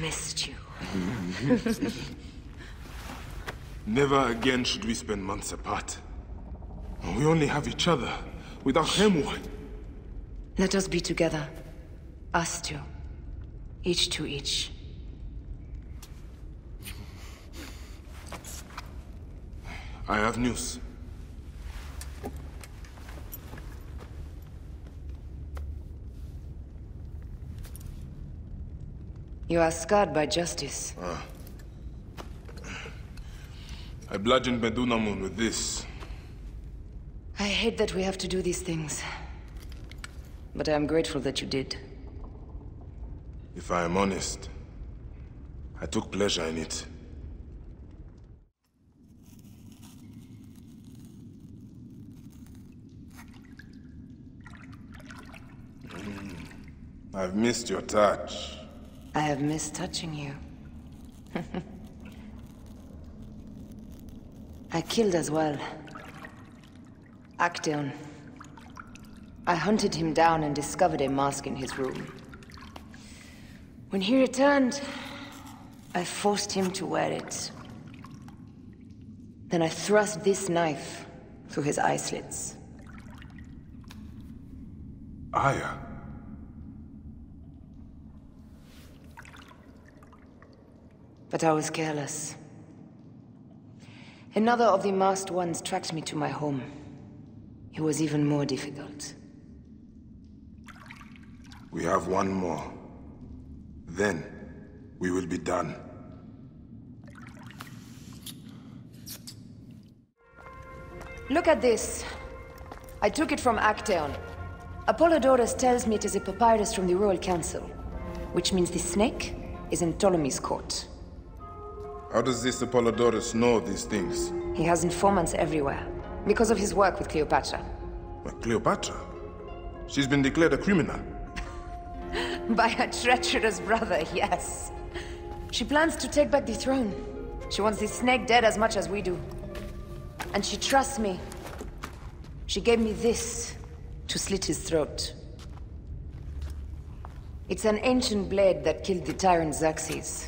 missed you. Never again should we spend months apart. We only have each other. Without him, what? Let us be together. Us two. Each to each. I have news. You are scarred by justice. I bludgeoned Medunamun with this. I hate that we have to do these things. But I am grateful that you did. If I am honest, I took pleasure in it. I've missed your touch. I have missed touching you. I killed as well. Actaeon. I hunted him down and discovered a mask in his room. When he returned, I forced him to wear it. Then I thrust this knife through his eye slits. Aya? But I was careless. Another of the masked ones tracked me to my home. It was even more difficult. We have one more. Then, we will be done. Look at this. I took it from Actaeon. Apollodorus tells me it is a papyrus from the Royal Council, which means the snake is in Ptolemy's court. How does this Apollodorus know these things? He has informants everywhere, because of his work with Cleopatra. But Cleopatra? She's been declared a criminal. By her treacherous brother, yes. She plans to take back the throne. She wants the snake dead as much as we do. And she trusts me. She gave me this to slit his throat. It's an ancient blade that killed the tyrant Xerxes.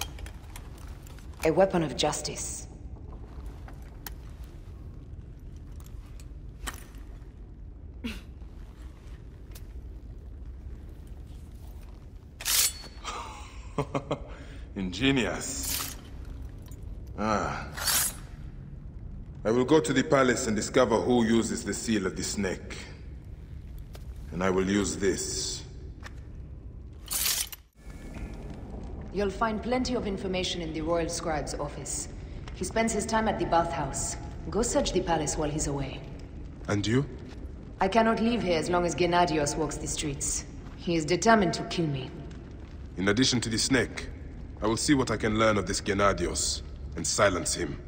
A weapon of justice. Ingenious. I will go to the palace and discover who uses the seal of the snake. And I will use this. You'll find plenty of information in the Royal Scribe's office. He spends his time at the bathhouse. Go search the palace while he's away. And you? I cannot leave here as long as Gennadios walks the streets. He is determined to kill me. In addition to the snake, I will see what I can learn of this Gennadios, and silence him.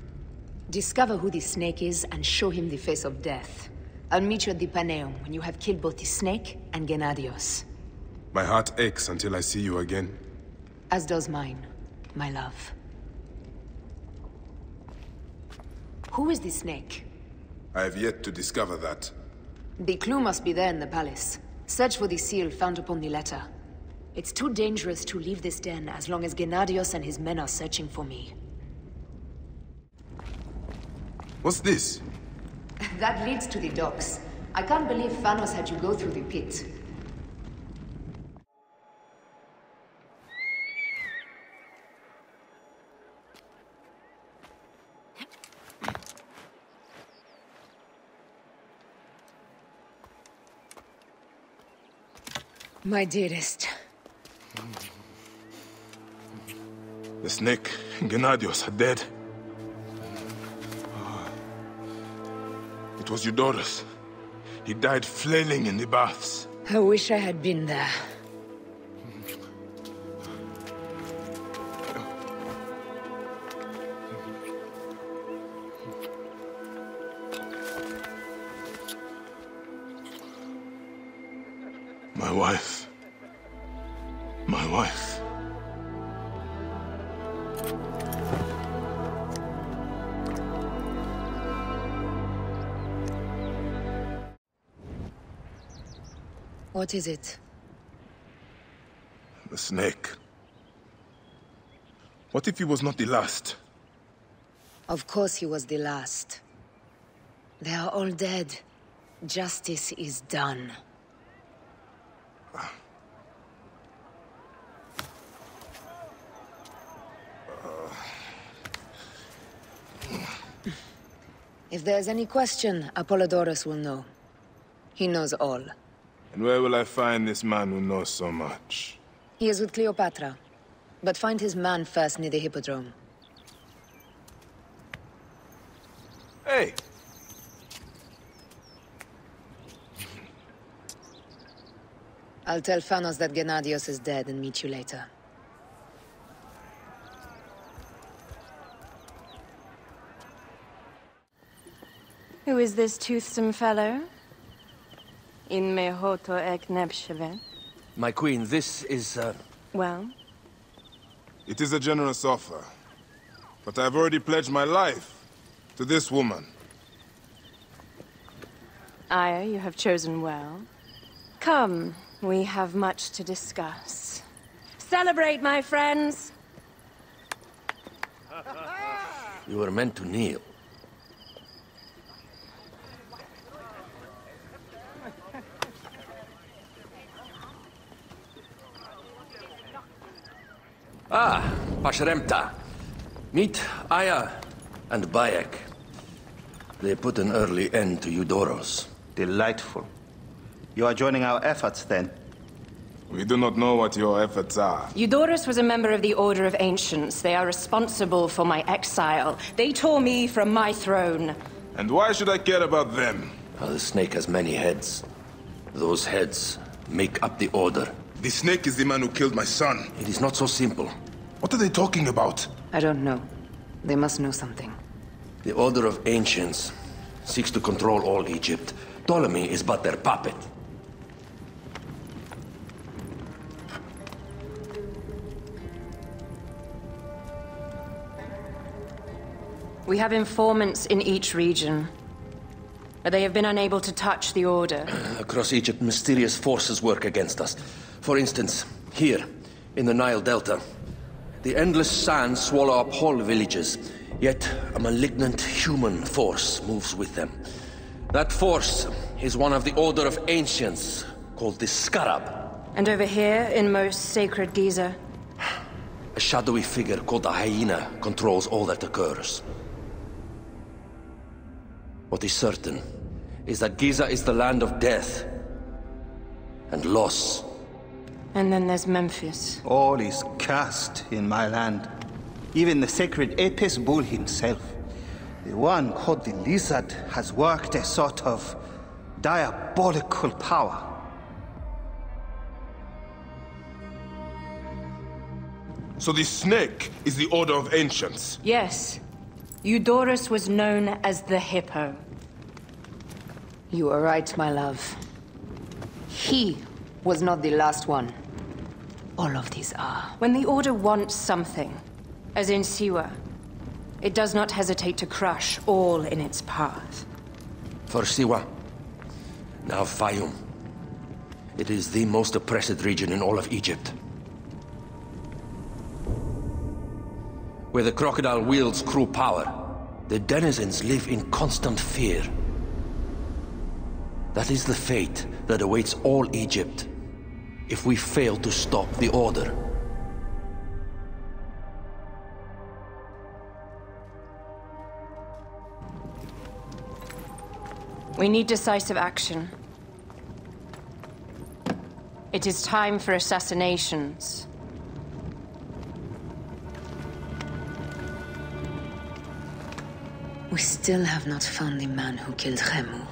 Discover who the snake is and show him the face of death. I'll meet you at the Paneum when you have killed both the snake and Gennadios. My heart aches until I see you again. As does mine, my love. Who is the snake? I have yet to discover that. The clue must be there in the palace. Search for the seal found upon the letter. It's too dangerous to leave this den as long as Gennadios and his men are searching for me. What's this? That leads to the docks. I can't believe Thanos had you go through the pit. My dearest. The snake and Gennadios are dead. It was Eudorus. He died flailing in the baths. I wish I had been there. My wife. My wife. What is it? The snake. What if he was not the last? Of course he was the last. They are all dead. Justice is done. If there's any question, Apollodorus will know. He knows all. And where will I find this man who knows so much? He is with Cleopatra. But find his man first near the Hippodrome. Hey! I'll tell Phanos that Gennadios is dead and meet you later. Who is this toothsome fellow? In me hoto ek nebsheve. My queen, this is, Well? It is a generous offer. But I've already pledged my life to this woman. Aya, you have chosen well. Come, we have much to discuss. Celebrate, my friends! you were meant to kneel. Ah, Pashremta. Meet Aya and Bayek. They put an early end to Eudoros. Delightful. You are joining our efforts, then? We do not know what your efforts are. Eudorus was a member of the Order of Ancients. They are responsible for my exile. They tore me from my throne. And why should I care about them? The snake has many heads. Those heads make up the Order. The snake is the man who killed my son. It is not so simple. What are they talking about? I don't know. They must know something. The Order of Ancients seeks to control all Egypt. Ptolemy is but their puppet. We have informants in each region. But they have been unable to touch the Order. Across Egypt, mysterious forces work against us. For instance, here, in the Nile Delta, the endless sands swallow up whole villages, yet a malignant human force moves with them. That force is one of the Order of Ancients, called the Scarab. And over here, in most sacred Giza, A shadowy figure called the Hyena controls all that occurs. What is certain is that Giza is the land of death and loss. and then there's Memphis. All is cursed in my land. Even the sacred Apis bull himself. The one called the Lizard has worked a sort of diabolical power. So the snake is the Order of Ancients. Yes. Eudorus was known as the Hippo. You are right, my love. He was not the last one. All of these are. When the Order wants something, as in Siwa, it does not hesitate to crush all in its path. For Siwa, now Fayum. It is the most oppressed region in all of Egypt. Where the crocodile wields cruel power, the denizens live in constant fear. That is the fate that awaits all Egypt if we fail to stop the Order. We need decisive action. It is time for assassinations. We still have not found the man who killed Khemu.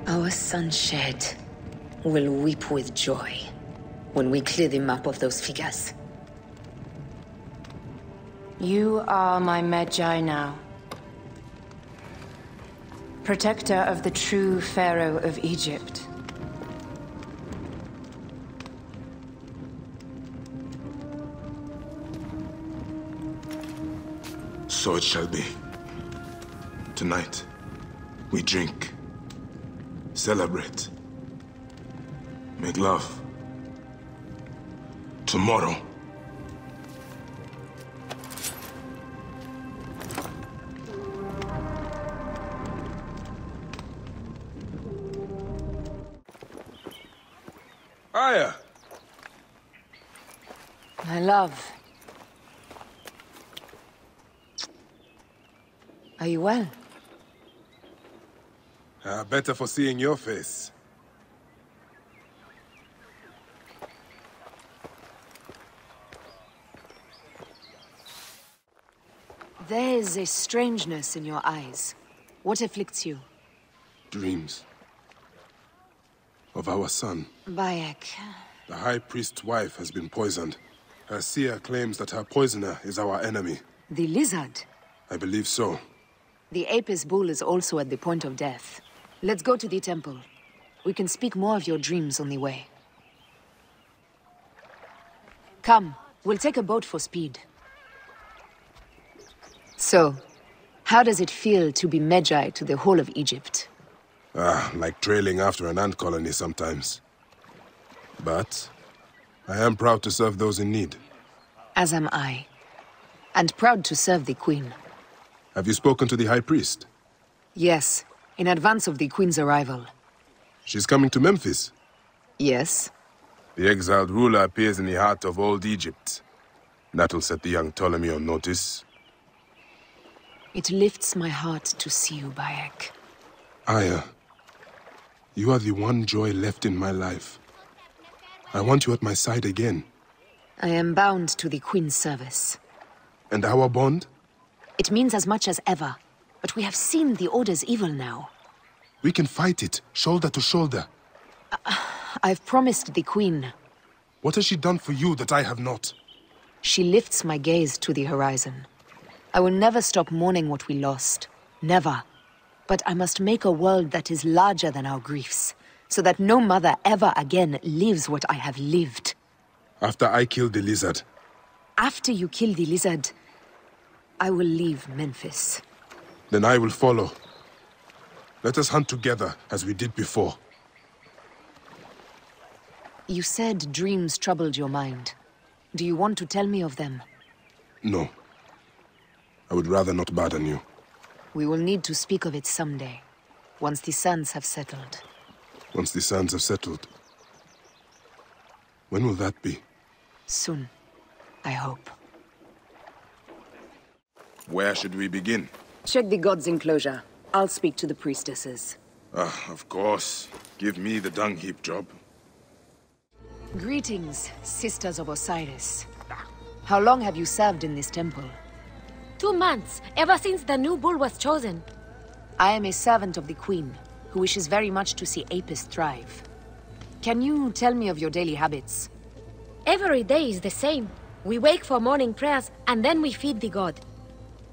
Our son Shed will weep with joy when we clear the map of those figures. You are my Magi now. Protector of the true Pharaoh of Egypt. So it shall be. Tonight, we drink, celebrate, make love. Tomorrow, Aya! My love. Are you well? Better for seeing your face. There is a strangeness in your eyes. What afflicts you? Dreams. Of our son. Bayek. The High Priest's wife has been poisoned. Her seer claims that her poisoner is our enemy. The lizard? I believe so. The Apis bull is also at the point of death. Let's go to the temple. We can speak more of your dreams on the way. Come, we'll take a boat for speed. So, how does it feel to be Magi to the whole of Egypt? Like trailing after an ant colony sometimes. But I am proud to serve those in need. As am I. And proud to serve the Queen. Have you spoken to the High Priest? Yes, in advance of the Queen's arrival. She's coming to Memphis. Yes? The exiled ruler appears in the heart of old Egypt. That'll set the young Ptolemy on notice. It lifts my heart to see you, Bayek. Aya, you are the one joy left in my life. I want you at my side again. I am bound to the Queen's service. And our bond? It means as much as ever. But we have seen the Order's evil now. We can fight it, shoulder to shoulder. I've promised the Queen. What has she done for you that I have not? She lifts my gaze to the horizon. I will never stop mourning what we lost. Never. But I must make a world that is larger than our griefs, so that no mother ever again lives what I have lived. After I killed the lizard. After you kill the lizard, I will leave Memphis. Then I will follow. Let us hunt together, as we did before. You said dreams troubled your mind. Do you want to tell me of them? No. I would rather not burden you. We will need to speak of it someday, once the sands have settled. Once the sands have settled. When will that be? Soon, I hope. Where should we begin? Check the god's enclosure. I'll speak to the priestesses. Of course. Give me the dung heap job. Greetings, sisters of Osiris. How long have you served in this temple? 2 months, ever since the new bull was chosen. I am a servant of the Queen, who wishes very much to see Apis thrive. Can you tell me of your daily habits? Every day is the same. We wake for morning prayers, and then we feed the god.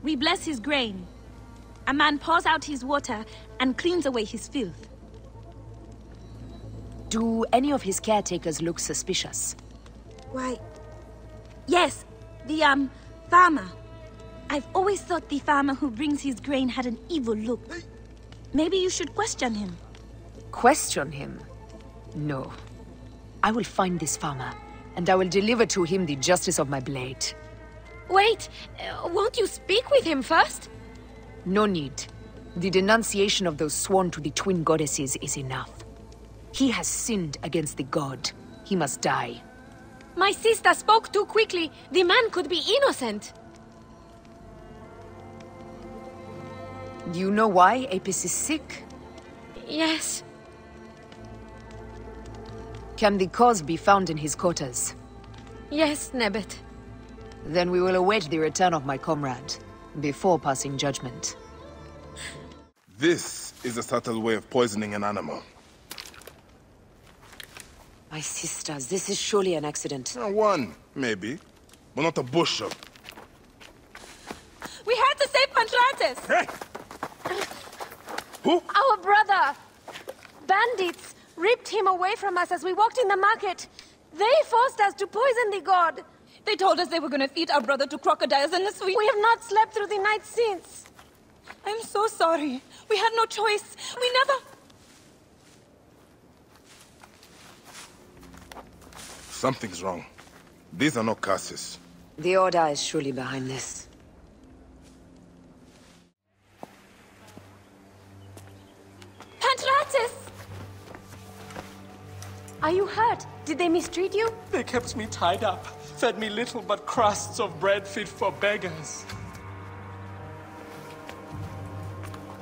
We bless his grain. A man pours out his water and cleans away his filth. Do any of his caretakers look suspicious? Why, yes, the, farmer. I've always thought the farmer who brings his grain had an evil look. Maybe you should question him. Question him? No. I will find this farmer, and I will deliver to him the justice of my blade. Wait, won't you speak with him first? No need. The denunciation of those sworn to the twin goddesses is enough. He has sinned against the god. He must die. My sister spoke too quickly. The man could be innocent. Do you know why Apis is sick? Yes. Can the cause be found in his quarters? Yes, Nebet. Then we will await the return of my comrade, before passing judgment. This is a subtle way of poisoning an animal. My sisters, this is surely an accident. One, maybe, but not a bushel. We had to save Pantratus! Hey! Who? Our brother! Bandits ripped him away from us as we walked in the market. They forced us to poison the god. They told us they were gonna feed our brother to crocodiles in the sweet. We have not slept through the night since. I'm so sorry. We had no choice. We never... Something's wrong. These are not curses. The Order is surely behind this. Pantratus! Are you hurt? Did they mistreat you? They kept me tied up, fed me little but crusts of bread fit for beggars.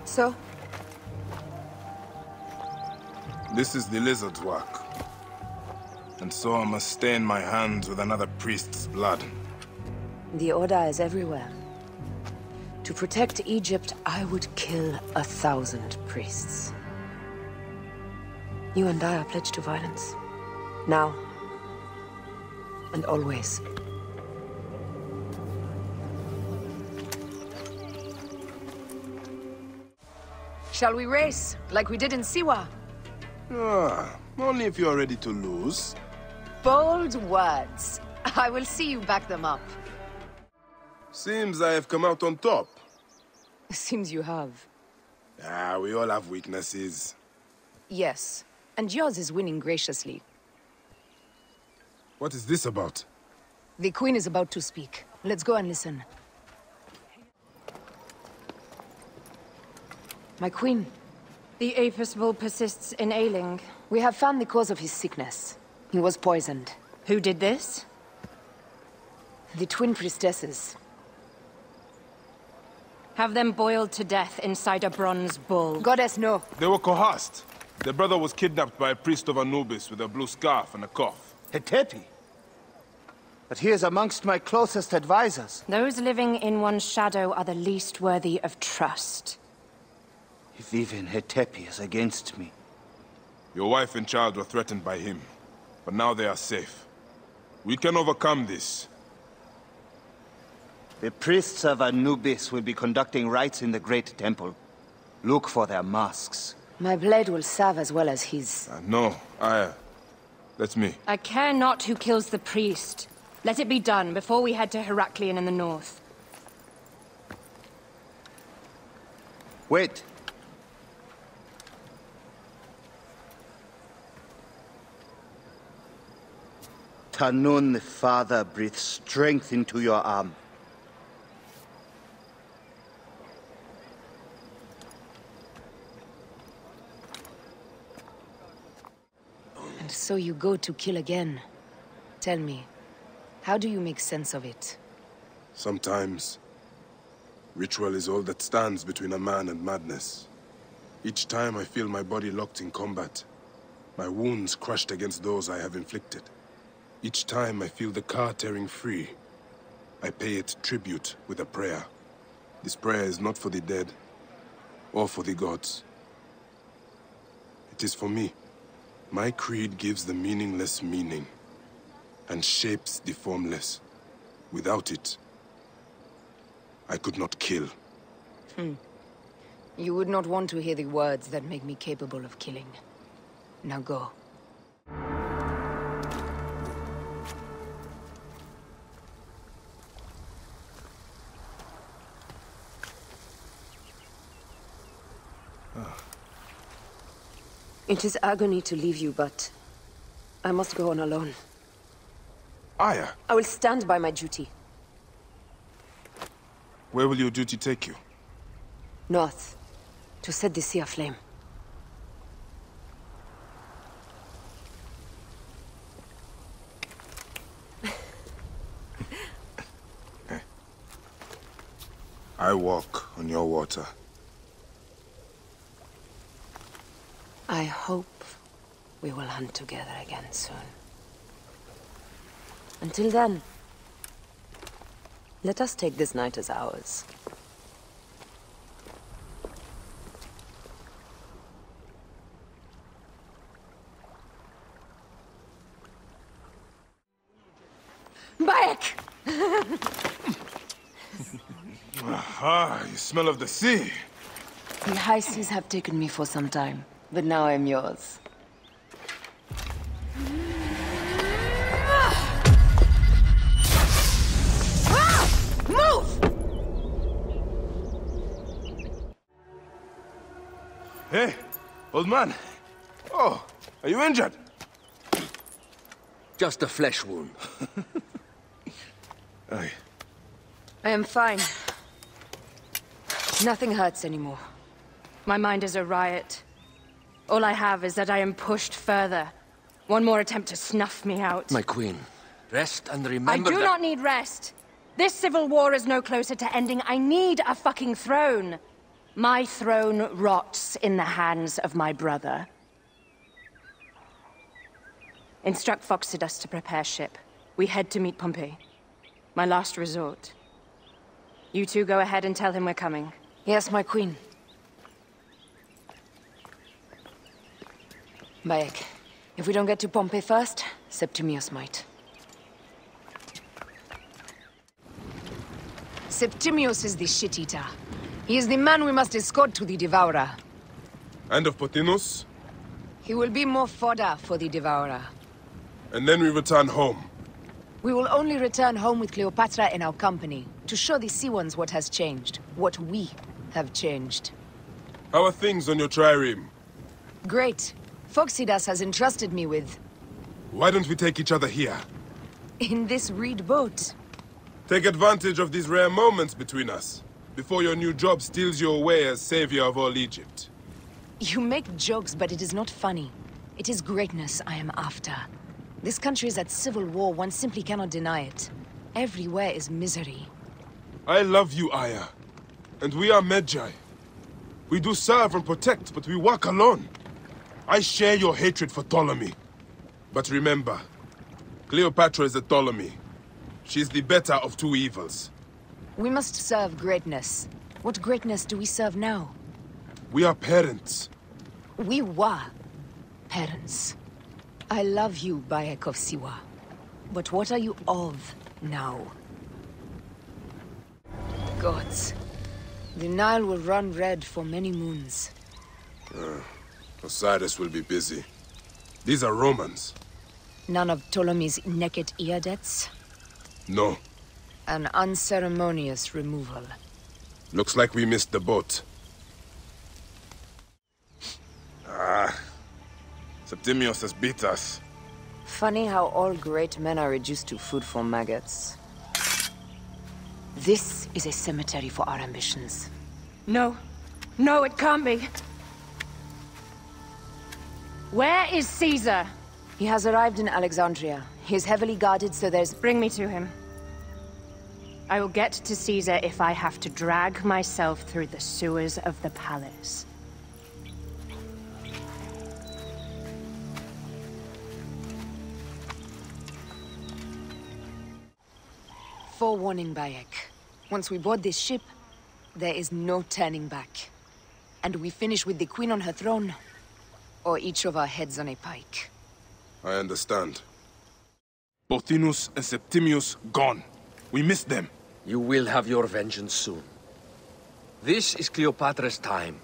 So? This is the lizard's work. And so I must stain my hands with another priest's blood. The Order is everywhere. To protect Egypt, I would kill 1,000 priests. You and I are pledged to violence. Now. And always. Shall we race, like we did in Siwa? Only if you're ready to lose. Bold words. I will see you back them up. Seems I have come out on top. Seems you have. We all have weaknesses. Yes. And yours is winning graciously. What is this about? The Queen is about to speak. Let's go and listen. My Queen. The Apis bull persists in ailing. We have found the cause of his sickness. He was poisoned. Who did this? The twin priestesses. Have them boiled to death inside a bronze bull. Goddess, no. They were coerced. Their brother was kidnapped by a priest of Anubis with a blue scarf and a cough. Hetepi? But he is amongst my closest advisors. Those living in one's shadow are the least worthy of trust. If even Hetepi is against me. Your wife and child were threatened by him, but now they are safe. We can overcome this. The priests of Anubis will be conducting rites in the Great Temple. Look for their masks. My blade will serve as well as his. No, that's me. I care not who kills the priest. Let it be done before we head to Heraklion in the north. Wait. Tanun the Father breathes strength into your arm. And so you go to kill again. Tell me, how do you make sense of it? Sometimes, ritual is all that stands between a man and madness. Each time I feel my body locked in combat, my wounds crushed against those I have inflicted. Each time I feel the car tearing free, I pay it tribute with a prayer. This prayer is not for the dead, or for the gods. It is for me. My creed gives the meaningless meaning, and shapes the formless. Without it, I could not kill. You would not want to hear the words that make me capable of killing. Now go. It is agony to leave you, but I must go on alone. Aya, I will stand by my duty. where will your duty take you? North, to set the sea aflame. I walk on your water. I hope we will hunt together again soon. Until then, let us take this night as ours. Back! You smell of the sea. The high seas have taken me for some time, but now I'm yours. Move! Hey, old man. Oh, are you injured? Just a flesh wound. Aye. I am fine. Nothing hurts anymore. My mind is a riot. All I have is that I am pushed further, One more attempt to snuff me out. My queen, rest and remember I do not need rest. This civil war is no closer to ending. I need a fucking throne. My throne rots in the hands of my brother. Instruct Foxidas to prepare ship. We head to meet Pompey. My last resort. You two go ahead and tell him we're coming. Yes, my queen. Bayek, if we don't get to Pompey first, Septimius might. Septimius is the shit-eater. He is the man we must escort to the Devourer. And of Pothinus? He will be more fodder for the Devourer. And then we return home. We will only return home with Cleopatra in our company, to show the Sea Ones what has changed, what we have changed. How are things on your trireme? Great. Foxidas has entrusted me with... Why don't we take each other here? in this reed boat. Take advantage of these rare moments between us, before your new job steals you away as savior of all Egypt. You make jokes, but it is not funny. It is greatness I am after. This country is at civil war, one simply cannot deny it. Everywhere is misery. I love you, Aya. And we are Magi. We do serve and protect, but we work alone. I share your hatred for Ptolemy. But remember, Cleopatra is a Ptolemy. She's the better of two evils. We must serve greatness. What greatness do we serve now? We are parents. We were parents. I love you, Bayek of Siwa. But what are you of now? Gods. The Nile will run red for many moons. Osiris will be busy. These are Romans. None of Ptolemy's naked eardets? No. An unceremonious removal. Looks like we missed the boat. Septimius has beat us. Funny how all great men are reduced to food for maggots. This is a cemetery for our ambitions. No. No, it can't be. Where is Caesar? He has arrived in Alexandria. He is heavily guarded, so there's... Bring me to him. I will get to Caesar if I have to drag myself through the sewers of the palace. Forewarning, Bayek. Once we board this ship, there is no turning back. And we finish with the Queen on her throne, or each of our heads on a pike. I understand. Pothinus and Septimius gone. We missed them. You will have your vengeance soon. This is Cleopatra's time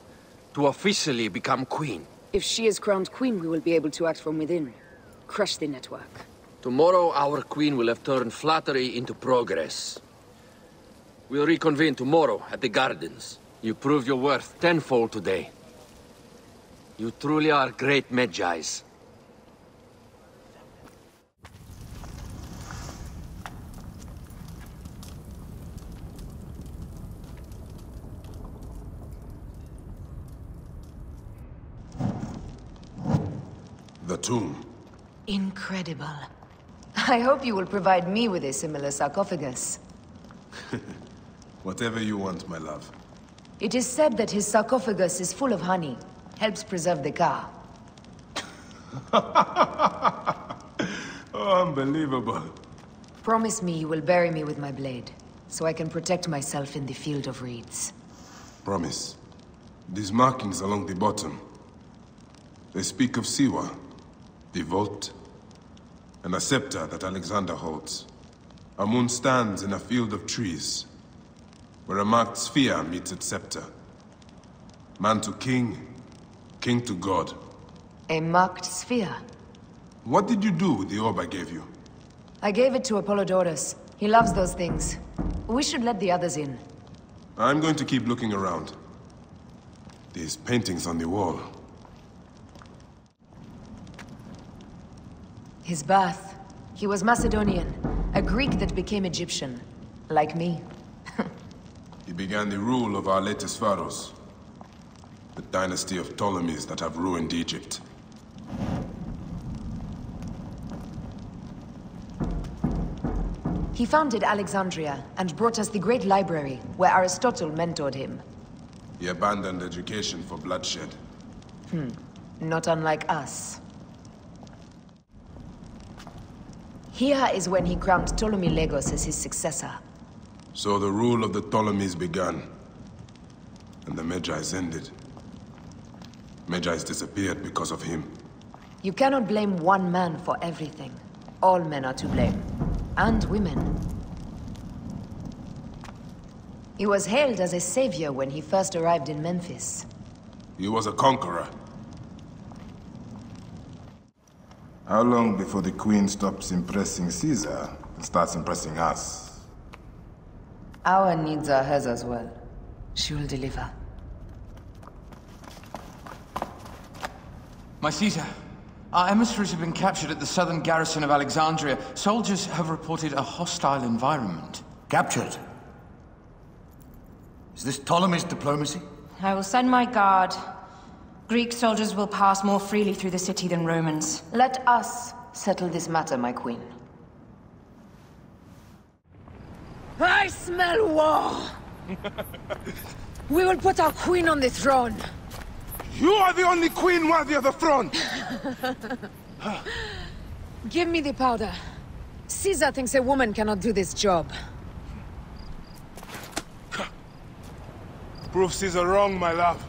to officially become queen. If she is crowned queen, we will be able to act from within. Crush the network. Tomorrow, our queen will have turned flattery into progress. We'll reconvene tomorrow at the gardens. You proved your worth tenfold today. You truly are great Magi's. The tomb. Incredible. I hope you will provide me with a similar sarcophagus. Whatever you want, my love. It is said that his sarcophagus is full of honey. Helps preserve the car. Oh, unbelievable. Promise me you will bury me with my blade, so I can protect myself in the field of reeds. Promise. These markings along the bottom, they speak of Siwa, the vault, and a scepter that Alexander holds. A moon stands in a field of trees, where a marked sphere meets its scepter. Man to king, king to god. A marked sphere? What did you do with the orb I gave you? I gave it to Apollodorus. He loves those things. We should let the others in. I'm going to keep looking around. These paintings on the wall. His birth. He was Macedonian, a Greek that became Egyptian. Like me. He began the rule of our latest pharaohs. The dynasty of Ptolemies that have ruined Egypt. He founded Alexandria and brought us the great library, where Aristotle mentored him. He abandoned education for bloodshed. Not unlike us. Here is when he crowned Ptolemy Legos as his successor. So the rule of the Ptolemies began, and the Magi's ended. Magi's disappeared because of him. You cannot blame one man for everything. All men are to blame. And women. He was hailed as a savior when he first arrived in Memphis. He was a conqueror. How long before the Queen stops impressing Caesar and starts impressing us? Our needs are hers as well. She will deliver. My Caesar, our emissaries have been captured at the southern garrison of Alexandria. Soldiers have reported a hostile environment. Captured? Is this Ptolemy's diplomacy? I will send my guard. Greek soldiers will pass more freely through the city than Romans. Let us settle this matter, my queen. I smell war! We will put our queen on the throne. You are the only queen worthy of the throne! Give me the powder. Caesar thinks a woman cannot do this job. Prove Caesar wrong, my love.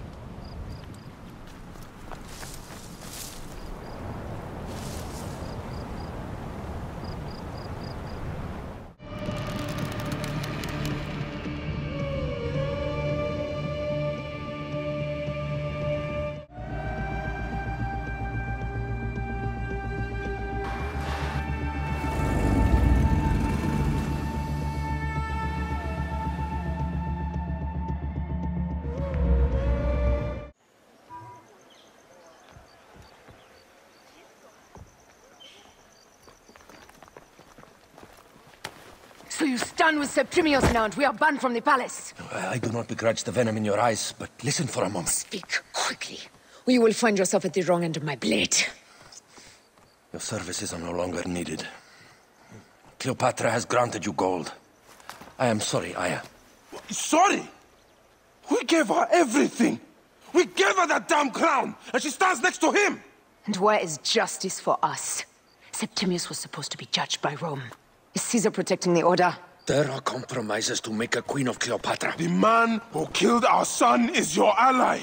So you stand with Septimius now and we are banned from the palace. I do not begrudge the venom in your eyes, but listen for a moment. Speak quickly, or you will find yourself at the wrong end of my blade. Your services are no longer needed. Cleopatra has granted you gold. I am sorry, Aya. Sorry? We gave her everything! We gave her that damn crown, and she stands next to him! And where is justice for us? Septimius was supposed to be judged by Rome. Is Caesar protecting the order? There are compromises to make a queen of Cleopatra. The man who killed our son is your ally.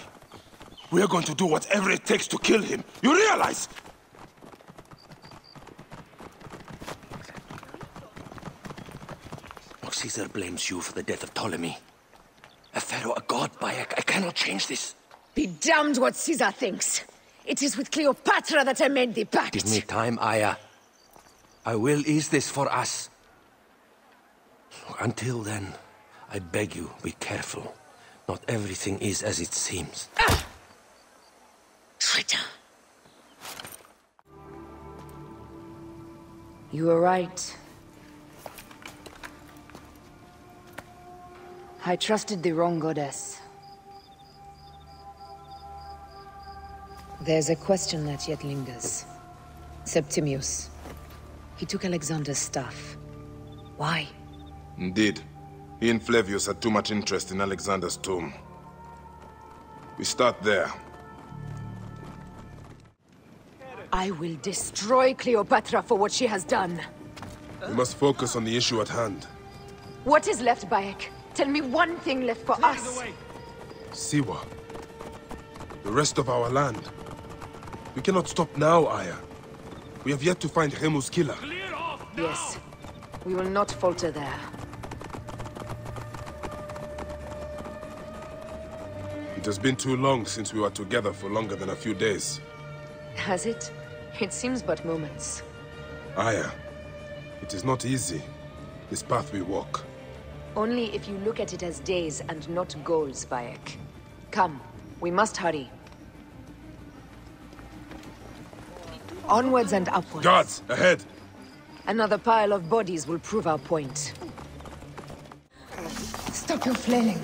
We are going to do whatever it takes to kill him. You realize? Look, Caesar blames you for the death of Ptolemy. A pharaoh, a god, Bayek. I cannot change this. Be damned what Caesar thinks. It is with Cleopatra that I made the pact. Give me time, Aya. I will ease this for us. Until then, I beg you, be careful. Not everything is as it seems. Traitor. You were right. I trusted the wrong goddess. There's a question that yet lingers. Septimius. He took Alexander's staff. Why? Indeed. He and Flavius had too much interest in Alexander's tomb. We start there. I will destroy Cleopatra for what she has done. We must focus on the issue at hand. What is left, Bayek? Tell me one thing left for us. Siwa. The rest of our land. We cannot stop now, Aya. We have yet to find Remu's killer. Yes. We will not falter there. It has been too long since we were together for longer than a few days. Has it? It seems but moments. Aya, it is not easy, this path we walk. Only if you look at it as days and not goals, Bayek. Come, we must hurry. Onwards and upwards. Guards, ahead! Another pile of bodies will prove our point. Stop your flailing.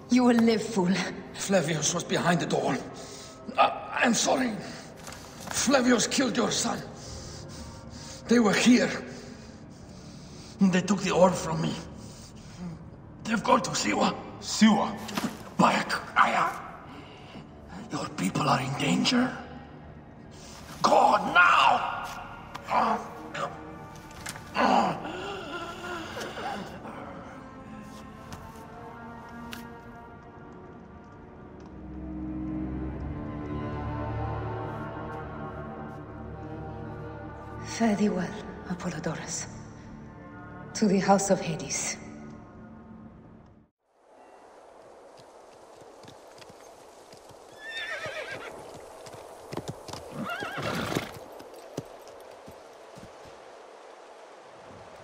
You will live, fool. Flavius was behind the door. I'm sorry. Flavius killed your son. They were here. They took the orb from me. They've gone to Siwa. Siwa? Bayek, Aya. Your people are in danger. Go now! Fare thee well, Apollodorus. To the House of Hades.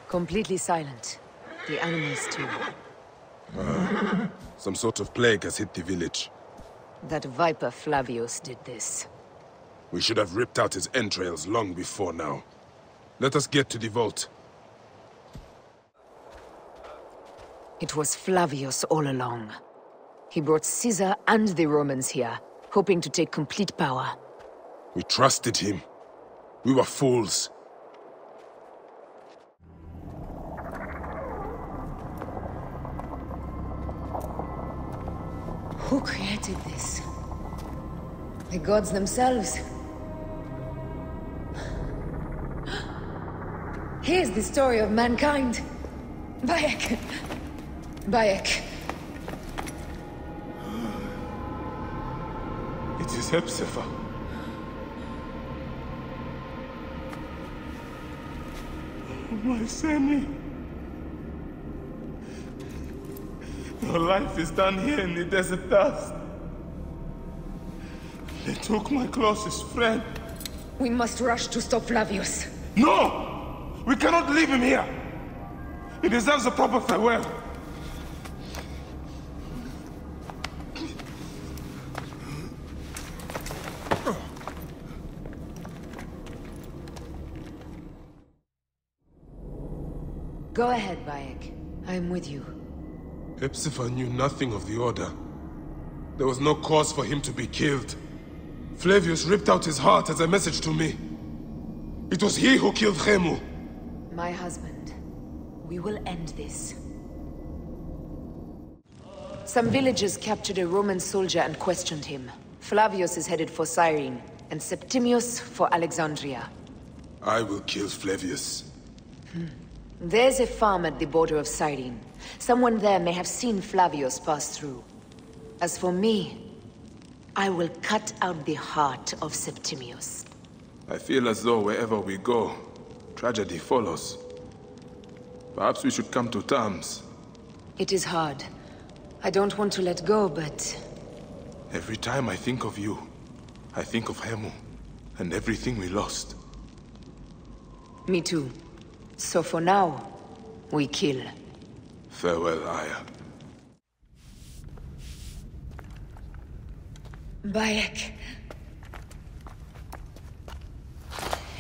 Completely silent. The animals too. Some sort of plague has hit the village. That viper Flavius did this. We should have ripped out his entrails long before now. Let us get to the vault. It was Flavius all along. He brought Caesar and the Romans here, hoping to take complete power. We trusted him. We were fools. Who created this? The gods themselves? Here's the story of mankind. Bayek. Bayek. It is Hepzibah. My Sammy. Your life is done here in the desert dust. They took my closest friend. We must rush to stop Flavius. No! We cannot leave him here! He deserves a proper farewell. Go ahead, Bayek. I am with you. Hepzibah knew nothing of the Order. There was no cause for him to be killed. Flavius ripped out his heart as a message to me. It was he who killed Khemu. My husband. We will end this. Some villagers captured a Roman soldier and questioned him. Flavius is headed for Cyrene, and Septimius for Alexandria. I will kill Flavius. There's a farm at the border of Cyrene. Someone there may have seen Flavius pass through. As for me, I will cut out the heart of Septimius. I feel as though wherever we go, tragedy follows. Perhaps we should come to terms. It is hard. I don't want to let go, but... Every time I think of you, I think of Khemu, and everything we lost. Me too. So for now, we kill. Farewell, Aya. Bayek.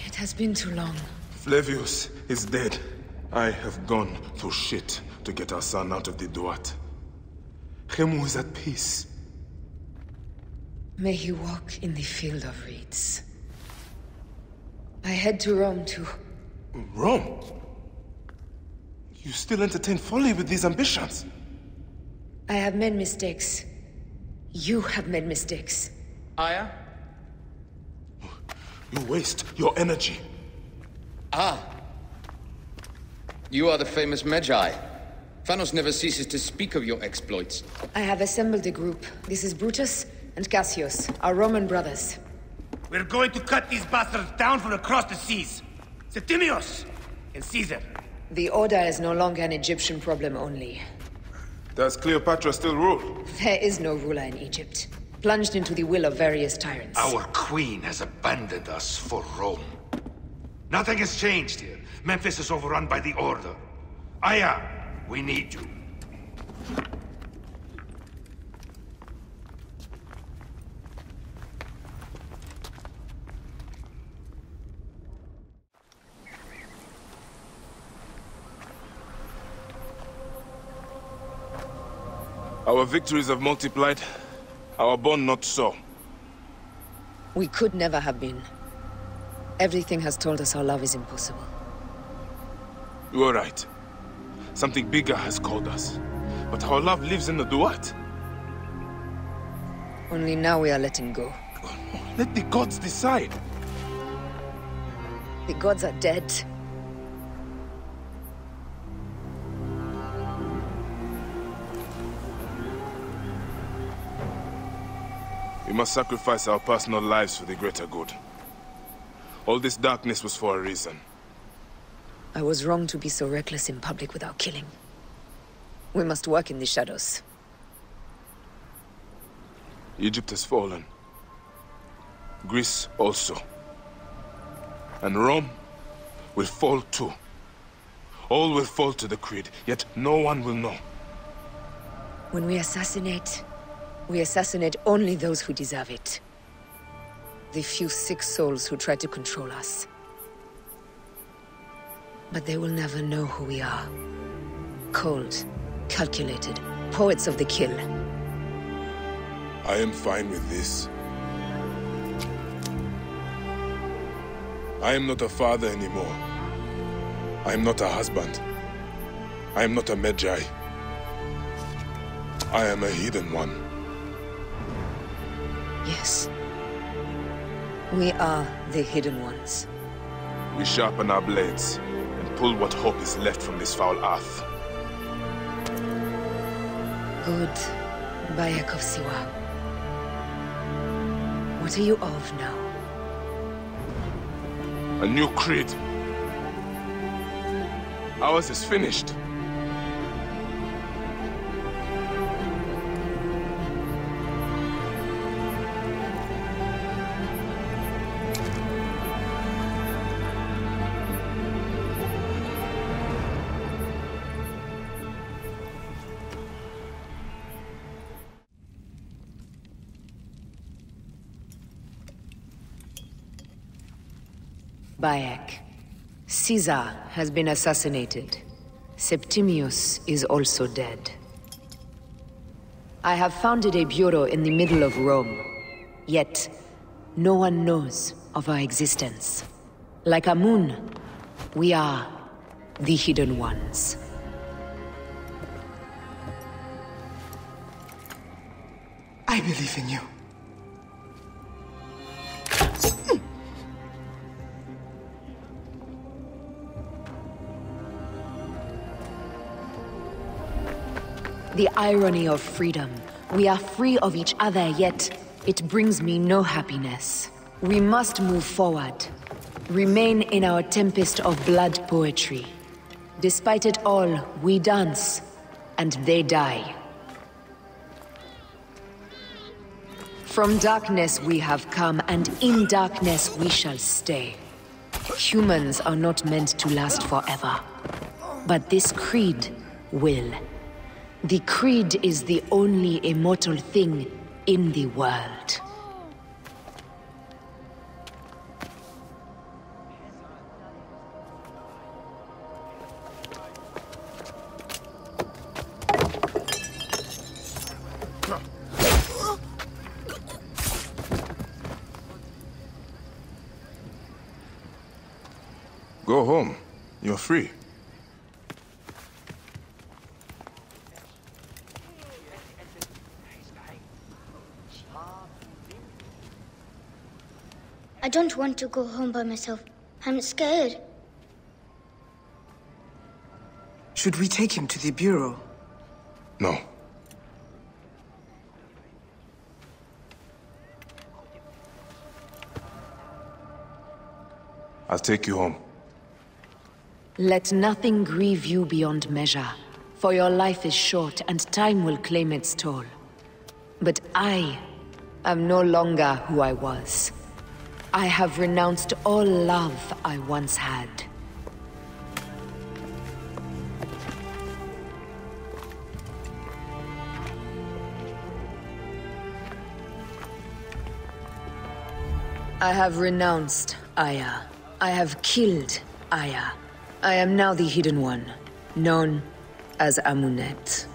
It has been too long. Flavius is dead. I have gone through shit to get our son out of the Duat. Khemu is at peace. May he walk in the field of reeds. I head to Rome too. Rome? You still entertain folly with these ambitions? I have made mistakes. You have made mistakes. Aya? You waste your energy. Ah. You are the famous Magi. Thanos never ceases to speak of your exploits. I have assembled a group. This is Brutus and Cassius, our Roman brothers. We're going to cut these bastards down from across the seas. Septimius and Caesar. The Order is no longer an Egyptian problem only. Does Cleopatra still rule? There is no ruler in Egypt. Plunged into the will of various tyrants. Our queen has abandoned us for Rome. Nothing has changed here. Memphis is overrun by the Order. Aya, we need you. Our victories have multiplied. Our bond not so. We could never have been. Everything has told us our love is impossible. You are right. Something bigger has called us. But our love lives in the Duat. Only now we are letting go. Let the gods decide. The gods are dead. We must sacrifice our personal lives for the greater good. All this darkness was for a reason. I was wrong to be so reckless in public without killing. We must work in the shadows. Egypt has fallen. Greece also. And Rome will fall too. All will fall to the creed, yet no one will know. When we assassinate only those who deserve it. The few sick souls who try to control us. But they will never know who we are. Cold, calculated, poets of the kill. I am fine with this. I am not a father anymore. I am not a husband. I am not a Magi. I am a hidden one. Yes. We are the hidden ones. We sharpen our blades and pull what hope is left from this foul earth. Good. Bayek of Siwa. What are you of now? A new creed. Ours is finished. Bayek. Caesar has been assassinated. Septimius is also dead. I have founded a bureau in the middle of Rome. Yet, no one knows of our existence. Like Amun, we are the hidden ones. I believe in you. The irony of freedom. We are free of each other, yet it brings me no happiness. We must move forward. Remain in our tempest of blood poetry. Despite it all, we dance, and they die. From darkness we have come, and in darkness we shall stay. Humans are not meant to last forever. But this creed will. The creed is the only immortal thing in the world. Go home. You're free. I don't want to go home by myself. I'm scared. Should we take him to the bureau? No. I'll take you home. Let nothing grieve you beyond measure, for your life is short and time will claim its toll. But I am no longer who I was. I have renounced all love I once had. I have renounced Aya. I have killed Aya. I am now the Hidden One, known as Amunet.